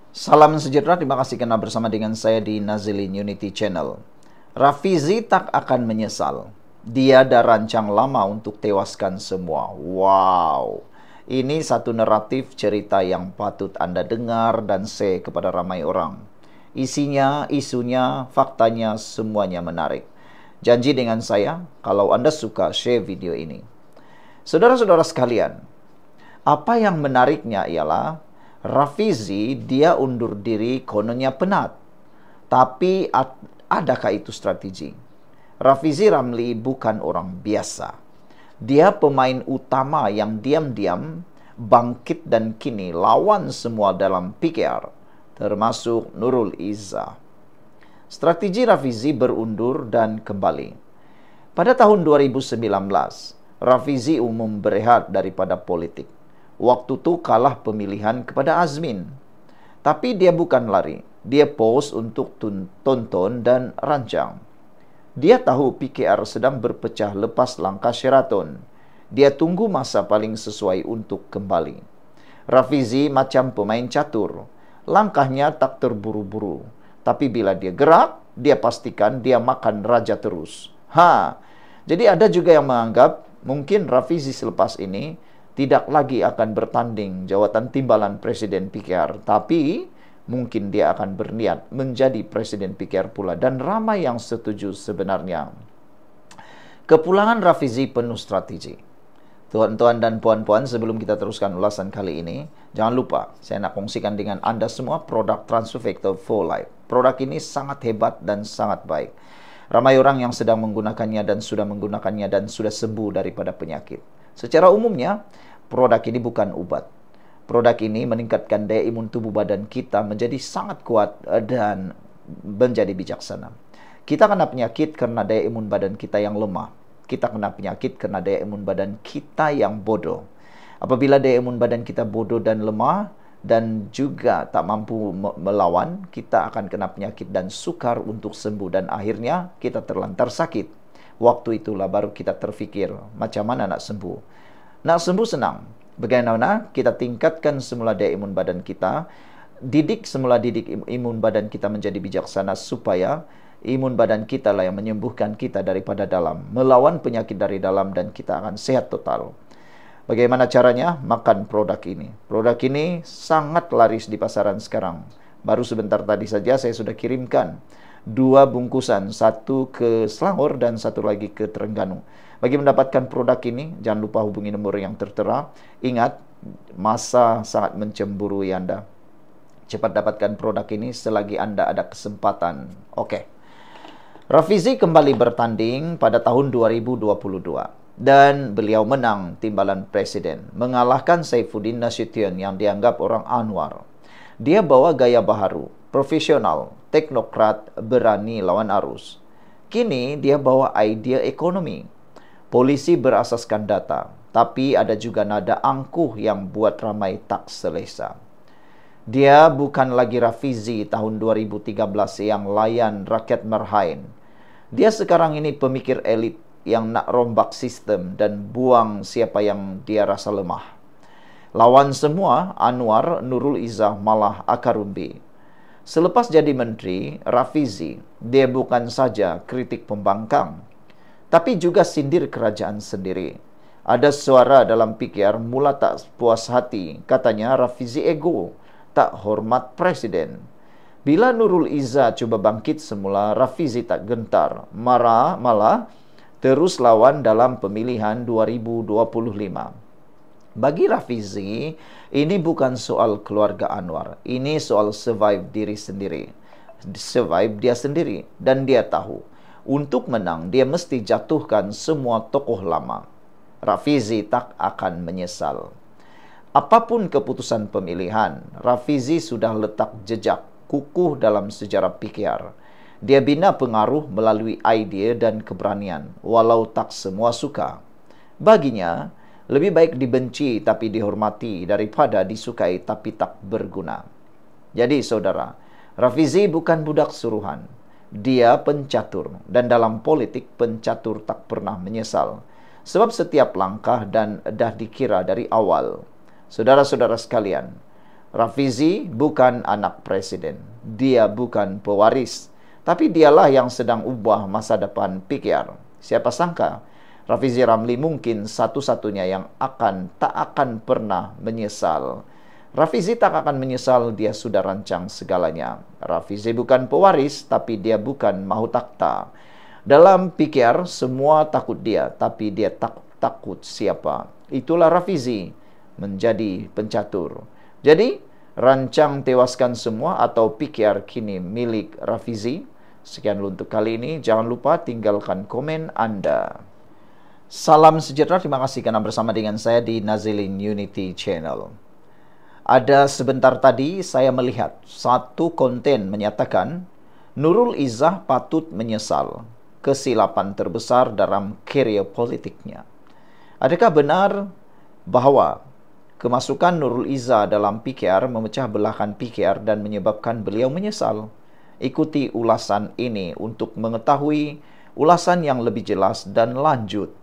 Salam sejahtera, terima kasih kerana bersama dengan saya di Nazilin Unity Channel. Rafizi tak akan menyesal. Dia dah rancang lama untuk tewaskan semua. Wow. Ini satu naratif cerita yang patut anda dengar dan share kepada ramai orang. Isinya, isunya, faktanya, semuanya menarik. Janji dengan saya, kalau anda suka, share video ini. Saudara-saudara sekalian, apa yang menariknya ialah Rafizi dia undur diri kononnya penat. Tapi adakah itu strategi? Rafizi Ramli bukan orang biasa. Dia pemain utama yang diam-diam bangkit dan kini lawan semua dalam PKR, termasuk Nurul Izzah. Strategi Rafizi berundur dan kembali. Pada tahun 2019, Rafizi umum berehat daripada politik. Waktu tu kalah pemilihan kepada Azmin. Tapi dia bukan lari. Dia pause untuk tonton dan rancang. Dia tahu PKR sedang berpecah lepas langkah Sheraton. Dia tunggu masa paling sesuai untuk kembali. Rafizi macam pemain catur. Langkahnya tak terburu-buru. Tapi bila dia gerak, dia pastikan dia makan raja terus. Jadi ada juga yang menganggap mungkin Rafizi selepas ini tidak lagi akan bertanding jawatan timbalan Presiden PKR, tapi mungkin dia akan berniat menjadi Presiden PKR pula, dan ramai yang setuju sebenarnya. Kepulangan Rafizi penuh strategi. Tuan-tuan dan puan-puan, sebelum kita teruskan ulasan kali ini, jangan lupa saya nak kongsikan dengan anda semua produk Transfer Factor for Life. Produk ini sangat hebat dan sangat baik. Ramai orang yang sedang menggunakannya dan sudah sembuh daripada penyakit. Secara umumnya, produk ini bukan ubat. Produk ini meningkatkan daya imun tubuh badan kita menjadi sangat kuat dan menjadi bijaksana. Kita kena penyakit karena daya imun badan kita yang lemah. Kita kena penyakit karena daya imun badan kita yang bodoh. Apabila daya imun badan kita bodoh dan lemah dan juga tak mampu melawan, kita akan kena penyakit dan sukar untuk sembuh, dan akhirnya kita terlantar sakit. Waktu itulah baru kita terfikir macam mana nak sembuh. Nak sembuh senang. Bagaimana kita tingkatkan semula daya imun badan kita, didik imun badan kita menjadi bijaksana supaya imun badan kita lah yang menyembuhkan kita daripada dalam, melawan penyakit dari dalam, dan kita akan sehat total. Bagaimana caranya? Makan produk ini. Produk ini sangat laris di pasaran sekarang. Baru sebentar tadi saja saya sudah kirimkan 2 bungkusan, satu ke Selangor dan satu lagi ke Terengganu. Bagi mendapatkan produk ini, jangan lupa hubungi nombor yang tertera. Ingat, masa sangat mencemburui anda. Cepat dapatkan produk ini selagi anda ada kesempatan. Oke. Rafizi kembali bertanding pada tahun 2022. Dan beliau menang timbalan presiden, mengalahkan Saifuddin Nasution yang dianggap orang Anwar. Dia bawa gaya baharu, profesional, teknokrat, berani lawan arus. Kini dia bawa idea ekonomi. Polisi berasaskan data, tapi ada juga nada angkuh yang buat ramai tak selesa. Dia bukan lagi Rafizi tahun 2013 yang layan rakyat marhain. Dia sekarang ini pemikir elit yang nak rombak sistem dan buang siapa yang dia rasa lemah. Lawan semua, Anwar, Nurul Izzah malah akar umbi. Selepas jadi menteri, Rafizi, dia bukan saja kritik pembangkang, tapi juga sindir kerajaan sendiri. Ada suara dalam PKR mula tak puas hati, katanya Rafizi ego, tak hormat presiden. Bila Nurul Izzah cuba bangkit semula, Rafizi tak gentar, malah terus lawan dalam pemilihan 2025. Bagi Rafizi, ini bukan soal keluarga Anwar. Ini soal survive diri sendiri. Survive dia sendiri. Dan dia tahu, untuk menang, dia mesti jatuhkan semua tokoh lama. Rafizi tak akan menyesal. Apapun keputusan pemilihan, Rafizi sudah letak jejak kukuh dalam sejarah PKR. Dia bina pengaruh melalui idea dan keberanian, walau tak semua suka. Baginya, lebih baik dibenci tapi dihormati daripada disukai tapi tak berguna. Jadi saudara, Rafizi bukan budak suruhan. Dia pencatur, dan dalam politik pencatur tak pernah menyesal. Sebab setiap langkah dan dah dikira dari awal. Saudara-saudara sekalian, Rafizi bukan anak presiden. Dia bukan pewaris. Tapi dialah yang sedang ubah masa depan PKR. Siapa sangka Rafizi Ramli mungkin satu-satunya yang tak akan pernah menyesal. Rafizi tak akan menyesal, dia sudah rancang segalanya. Rafizi bukan pewaris, tapi dia bukan mahu takhta. Dalam PKR, semua takut dia, tapi dia takut siapa. Itulah Rafizi, menjadi pencatur. Jadi, rancang tewaskan semua atau PKR kini milik Rafizi. Sekian dulu untuk kali ini. Jangan lupa tinggalkan komen Anda. Salam sejahtera, terima kasih karena bersama dengan saya di Nazilin Unity Channel. Ada sebentar tadi saya melihat satu konten menyatakan Nurul Izzah patut menyesal kesilapan terbesar dalam karier politiknya. Adakah benar bahawa kemasukan Nurul Izzah dalam PKR memecah belahkan PKR dan menyebabkan beliau menyesal? Ikuti ulasan ini untuk mengetahui ulasan yang lebih jelas dan lanjut.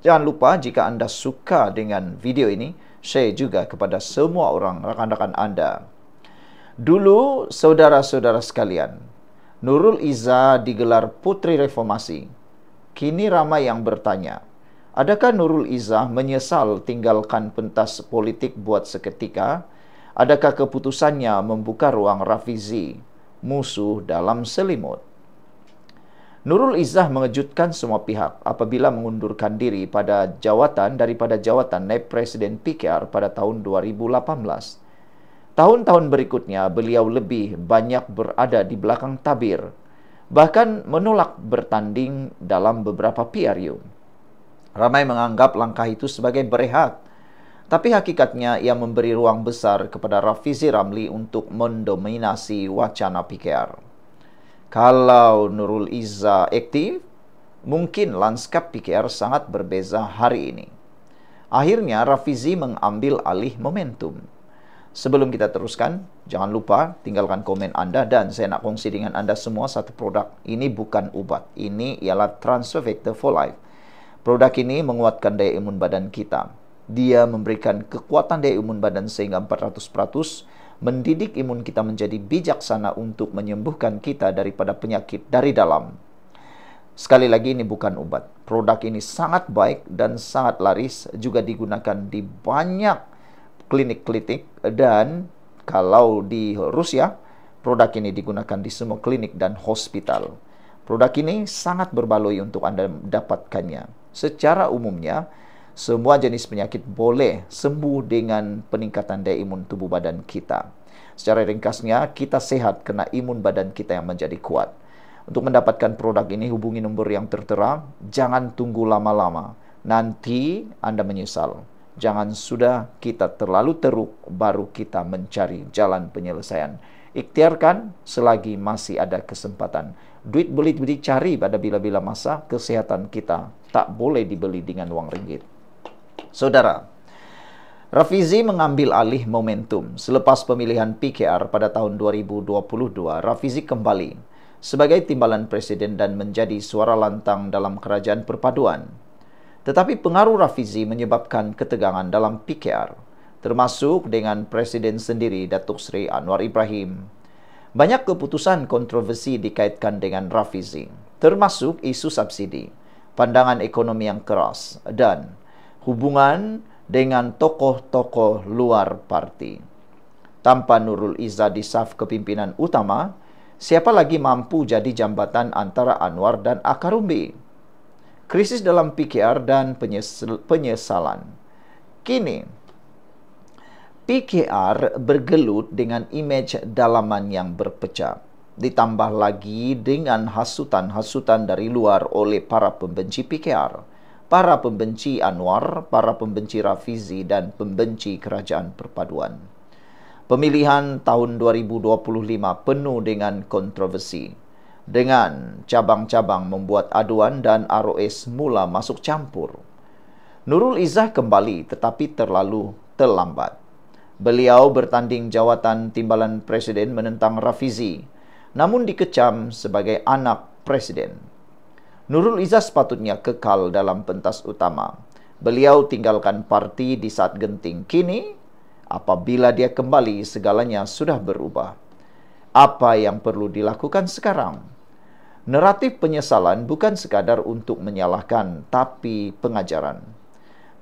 Jangan lupa jika Anda suka dengan video ini, share juga kepada semua orang, rakan-rakan Anda. Dulu, saudara-saudara sekalian, Nurul Izzah digelar Putri Reformasi. Kini ramai yang bertanya, adakah Nurul Izzah menyesal tinggalkan pentas politik buat seketika? Adakah keputusannya membuka ruang Rafizi, musuh dalam selimut? Nurul Izzah mengejutkan semua pihak apabila mengundurkan diri daripada jawatan naib presiden PKR pada tahun 2018. Tahun-tahun berikutnya, beliau lebih banyak berada di belakang tabir, bahkan menolak bertanding dalam beberapa PRU. Ramai menganggap langkah itu sebagai berehat, tapi hakikatnya ia memberi ruang besar kepada Rafizi Ramli untuk mendominasi wacana PKR. Kalau Nurul Izzah aktif, mungkin lanskap PKR sangat berbeza hari ini. Akhirnya, Rafizi mengambil alih momentum. Sebelum kita teruskan, jangan lupa tinggalkan komen Anda dan saya nak kongsi dengan Anda semua satu produk. Ini bukan ubat, ini ialah Transfer Factor for Life. Produk ini menguatkan daya imun badan kita. Dia memberikan kekuatan daya imun badan sehingga 400%, mendidik imun kita menjadi bijaksana untuk menyembuhkan kita daripada penyakit dari dalam. Sekali lagi, ini bukan obat. Produk ini sangat baik dan sangat laris, juga digunakan di banyak klinik-klinik, dan kalau di Rusia, produk ini digunakan di semua klinik dan hospital. Produk ini sangat berbaloi untuk Anda dapatkannya. Secara umumnya, semua jenis penyakit boleh sembuh dengan peningkatan daya imun tubuh badan kita. Secara ringkasnya, kita sehat karena imun badan kita yang menjadi kuat. Untuk mendapatkan produk ini, hubungi nombor yang tertera. Jangan tunggu lama-lama. Nanti Anda menyesal. Jangan sudah kita terlalu teruk, baru kita mencari jalan penyelesaian. Ikhtiarkan selagi masih ada kesempatan. Duit boleh dicari pada bila-bila masa, kesehatan kita tak boleh dibeli dengan uang ringgit. Saudara, Rafizi mengambil alih momentum. Selepas pemilihan PKR pada tahun 2022, Rafizi kembali sebagai timbalan presiden dan menjadi suara lantang dalam kerajaan perpaduan. Tetapi pengaruh Rafizi menyebabkan ketegangan dalam PKR, termasuk dengan presiden sendiri, Datuk Seri Anwar Ibrahim. Banyak keputusan kontroversi dikaitkan dengan Rafizi, termasuk isu subsidi, pandangan ekonomi yang keras, dan hubungan dengan tokoh-tokoh luar parti. Tanpa Nurul Izzah di saf kepimpinan utama, siapa lagi mampu jadi jambatan antara Anwar dan Akarumbi? Krisis dalam PKR dan penyesalan. Kini, PKR bergelut dengan imej dalaman yang berpecah. Ditambah lagi dengan hasutan-hasutan dari luar oleh para pembenci PKR, para pembenci Anwar, para pembenci Rafizi, dan pembenci kerajaan perpaduan. Pemilihan tahun 2025 penuh dengan kontroversi, dengan cabang-cabang membuat aduan dan ROS mula masuk campur. Nurul Izzah kembali tetapi terlalu terlambat. Beliau bertanding jawatan timbalan presiden menentang Rafizi, namun dikecam sebagai anak presiden. Nurul Izzah sepatutnya kekal dalam pentas utama. Beliau tinggalkan parti di saat genting. Kini, apabila dia kembali, segalanya sudah berubah. Apa yang perlu dilakukan sekarang? Naratif penyesalan bukan sekadar untuk menyalahkan, tapi pengajaran.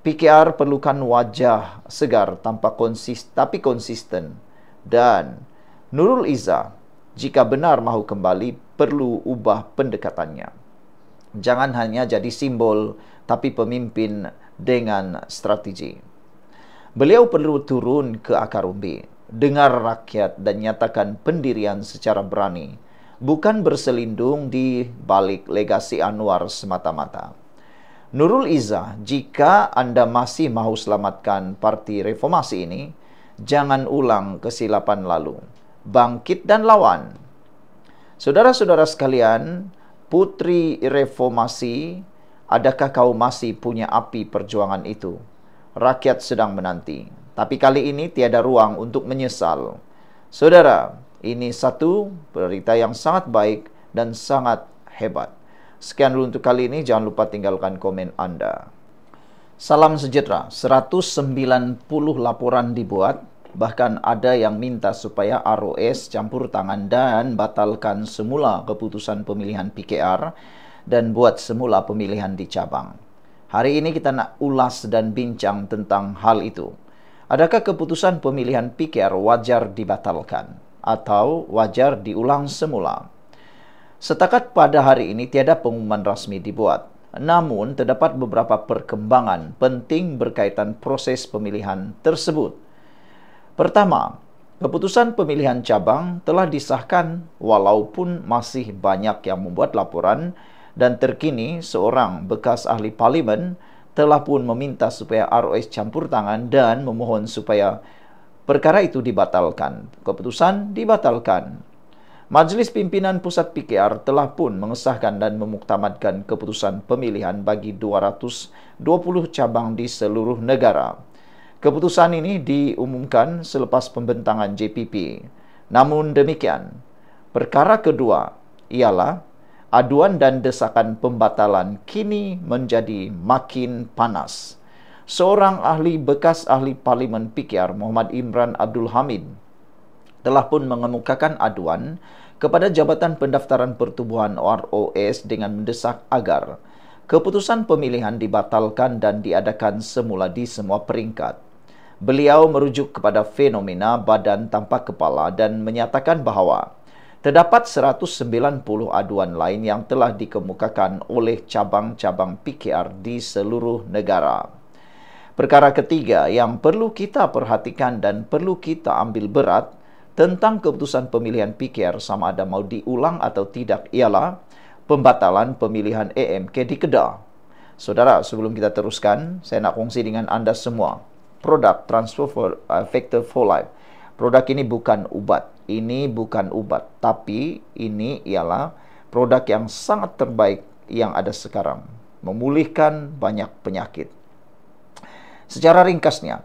PKR perlukan wajah segar tapi konsisten. Dan Nurul Izzah, jika benar mahu kembali, perlu ubah pendekatannya. Jangan hanya jadi simbol, tapi pemimpin dengan strategi. Beliau perlu turun ke akar umbi, dengar rakyat dan nyatakan pendirian secara berani, bukan berselindung di balik legasi Anwar semata-mata. Nurul Izzah, jika Anda masih mahu selamatkan Parti Reformasi ini, jangan ulang kesilapan lalu. Bangkit dan lawan. Saudara-saudara sekalian, putri reformasi, adakah kau masih punya api perjuangan itu? Rakyat sedang menanti. Tapi kali ini tiada ruang untuk menyesal. Saudara, ini satu berita yang sangat baik dan sangat hebat. Sekian dulu untuk kali ini. Jangan lupa tinggalkan komen Anda. Salam sejahtera. 190 laporan dibuat. Bahkan ada yang minta supaya ROS campur tangan dan batalkan semula keputusan pemilihan PKR dan buat semula pemilihan di cabang. Hari ini kita nak ulas dan bincang tentang hal itu. Adakah keputusan pemilihan PKR wajar dibatalkan atau wajar diulang semula? Setakat pada hari ini tiada pengumuman rasmi dibuat. Namun terdapat beberapa perkembangan penting berkaitan proses pemilihan tersebut. Pertama, keputusan pemilihan cabang telah disahkan walaupun masih banyak yang membuat laporan dan terkini seorang bekas ahli parlimen telah pun meminta supaya ROS campur tangan dan memohon supaya perkara itu dibatalkan. Keputusan dibatalkan. Majlis Pimpinan Pusat PKR telah pun mengesahkan dan memuktamadkan keputusan pemilihan bagi 220 cabang di seluruh negara. Keputusan ini diumumkan selepas pembentangan JPP. Namun demikian, perkara kedua ialah aduan dan desakan pembatalan kini menjadi makin panas. Seorang bekas ahli parlimen PKR, Muhammad Imran Abdul Hamid, telah pun mengemukakan aduan kepada Jabatan Pendaftaran Pertubuhan ROS dengan mendesak agar keputusan pemilihan dibatalkan dan diadakan semula di semua peringkat. Beliau merujuk kepada fenomena badan tanpa kepala dan menyatakan bahawa terdapat 190 aduan lain yang telah dikemukakan oleh cabang-cabang PKR di seluruh negara. Perkara ketiga yang perlu kita perhatikan dan perlu kita ambil berat tentang keputusan pemilihan PKR sama ada mau diulang atau tidak ialah pembatalan pemilihan AMK di Kedah. Saudara, sebelum kita teruskan, saya nak kongsi dengan anda semua produk Transfer Factor for Life. Produk ini bukan ubat. Ini bukan ubat, tapi ini ialah produk yang sangat terbaik yang ada sekarang. Memulihkan banyak penyakit. Secara ringkasnya,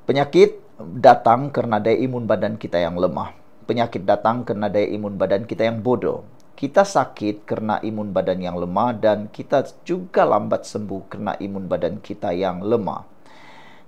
penyakit datang karena daya imun badan kita yang lemah. Penyakit datang karena daya imun badan kita yang bodoh. Kita sakit karena imun badan yang lemah dan kita juga lambat sembuh karena imun badan kita yang lemah.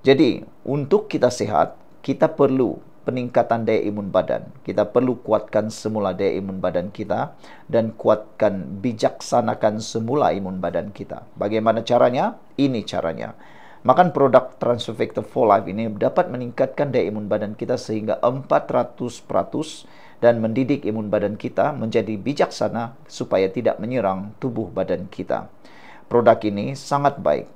Jadi, untuk kita sehat, kita perlu peningkatan daya imun badan. Kita perlu kuatkan semula daya imun badan kita dan kuatkan, bijaksanakan semula imun badan kita. Bagaimana caranya? Ini caranya. Makan produk Transfer Factor for Life ini dapat meningkatkan daya imun badan kita sehingga 400% dan mendidik imun badan kita menjadi bijaksana supaya tidak menyerang tubuh badan kita. Produk ini sangat baik,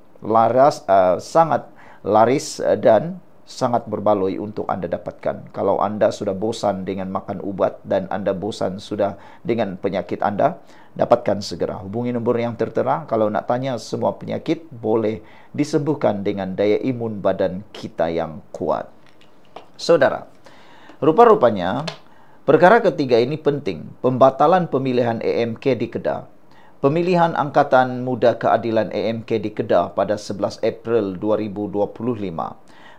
sangat laris dan sangat berbaloi untuk anda dapatkan. Kalau anda sudah bosan dengan makan ubat dan anda bosan sudah dengan penyakit anda, dapatkan segera. Hubungi nombor yang tertera. Kalau nak tanya semua penyakit, boleh disembuhkan dengan daya imun badan kita yang kuat. Saudara, rupa-rupanya perkara ketiga ini penting. Pembatalan pemilihan AMK di Kedah. Pemilihan Angkatan Muda Keadilan AMK di Kedah pada 11 April 2025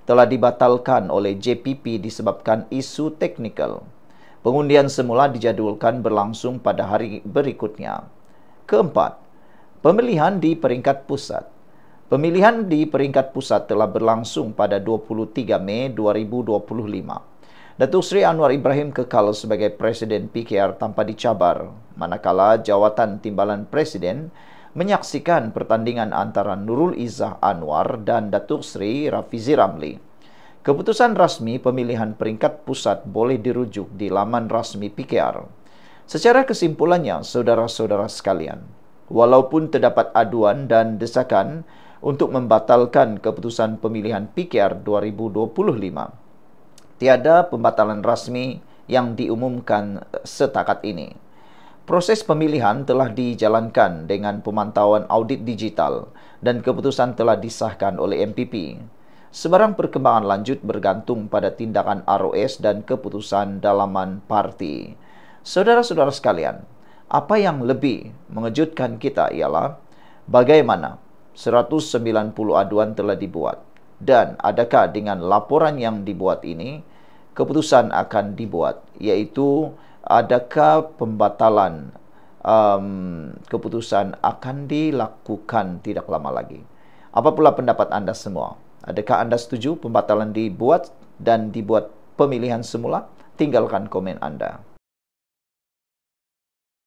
telah dibatalkan oleh JPP disebabkan isu teknikal. Pengundian semula dijadualkan berlangsung pada hari berikutnya. Keempat, pemilihan di peringkat pusat. Pemilihan di peringkat pusat telah berlangsung pada 23 Mei 2025. Datuk Seri Anwar Ibrahim kekal sebagai Presiden PKR tanpa dicabar, manakala jawatan Timbalan Presiden menyaksikan pertandingan antara Nurul Izzah Anwar dan Datuk Seri Rafizi Ramli. Keputusan rasmi pemilihan peringkat pusat boleh dirujuk di laman rasmi PKR. Secara kesimpulannya, saudara-saudara sekalian, walaupun terdapat aduan dan desakan untuk membatalkan keputusan pemilihan PKR 2025, tiada pembatalan rasmi yang diumumkan setakat ini. Proses pemilihan telah dijalankan dengan pemantauan audit digital dan keputusan telah disahkan oleh MPP. Sebarang perkembangan lanjut bergantung pada tindakan ROS dan keputusan dalaman parti. Saudara-saudara sekalian, apa yang lebih mengejutkan kita ialah bagaimana 190 aduan telah dibuat, dan adakah dengan laporan yang dibuat ini keputusan akan dibuat, iaitu adakah pembatalan keputusan akan dilakukan tidak lama lagi. Apa pula pendapat anda semua? Adakah anda setuju pembatalan dibuat dan dibuat pemilihan semula? Tinggalkan komen anda.